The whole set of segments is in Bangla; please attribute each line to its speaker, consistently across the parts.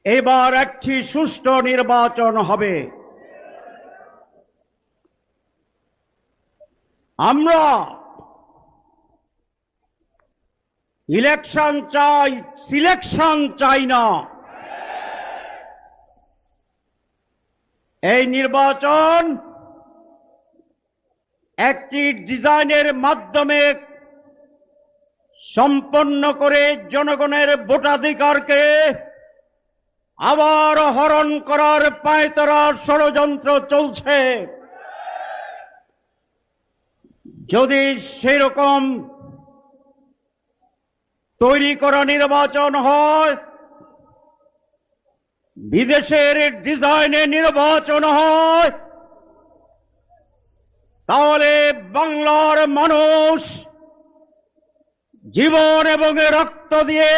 Speaker 1: এবার একটি সুষ্ঠু নির্বাচন হবে। আমরা ইলেকশন চাই, সিলেকশন চাই না। এই নির্বাচন একটি ডিজাইনের মাধ্যমে সম্পন্ন করে জনগণের ভোটাধিকারকে আবার হরণ করার পায়তারা ষড়যন্ত্র চলছে। যদি সেরকম তৈরি করা নির্বাচন হয়, বিদেশের ডিজাইনে নির্বাচন হয়, তাহলে বাংলার মানুষ জীবন এবং রক্ত দিয়ে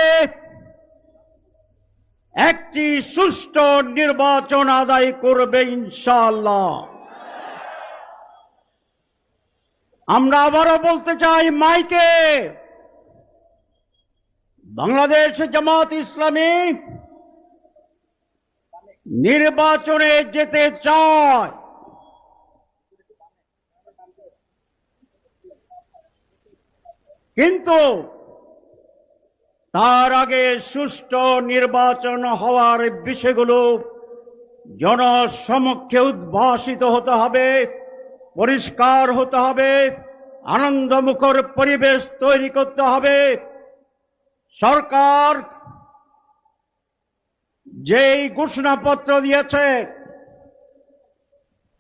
Speaker 1: একটি সুষ্ঠু নির্বাচন আদায় করবে ইনশাআল্লাহ। আমরা আবারও বলতে চাই মাইকে, বাংলাদেশ জামাত ইসলামী নির্বাচনে যেতে চায়, কিন্তু তার আগে সুষ্ঠু নির্বাচন হওয়ার বিষয়গুলো জনসমক্ষে উদ্ভাসিত হতে হবে, পরিষ্কার হতে হবে, আনন্দমুখর পরিবেশ তৈরি করতে হবে। সরকার যেই ঘোষণাপত্র দিয়েছে,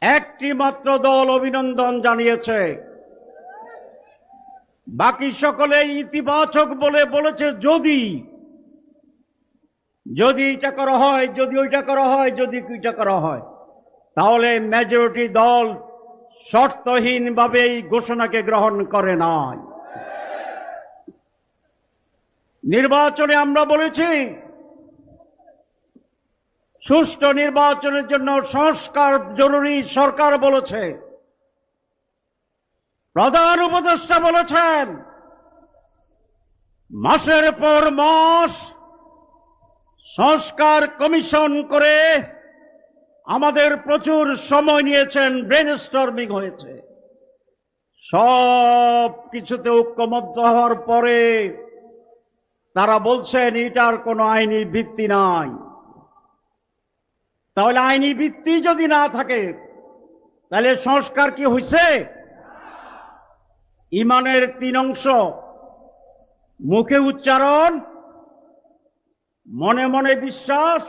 Speaker 1: একটি মাত্র দল অভিনন্দন জানিয়েছে, বাকি সকলে ইতিবাচক বলে বলেছে যদি এটা করা হয়, যদি ওইটা করা হয়, যদি ওইটা করা হয়, তাহলে মেজরিটি দল শর্তহীনভাবে এই ঘোষণাকে গ্রহণ করে নাই। নির্বাচনে আমরা বলেছি সুষ্ঠু নির্বাচনের জন্য সংস্কার জরুরি। সরকার বলেছে, প্রধান উপদেষ্টা বলেছেন, মাসের পর মাস সংস্কার কমিশন করে আমাদের প্রচুর সময় নিয়েছেন, ব্রেনস্টর্মিং হয়েছে। সব কিছুতে ঐক্যমত্য হওয়ার পরে তারা বলছেন এটার কোনো আইনি ভিত্তি নাই। তাহলে আইনি ভিত্তি যদি না থাকে, তাহলে সংস্কার কি হয়েছে? ইমানের 3 অংশ, মুখে উচ্চারণ, মনে মনে বিশ্বাস,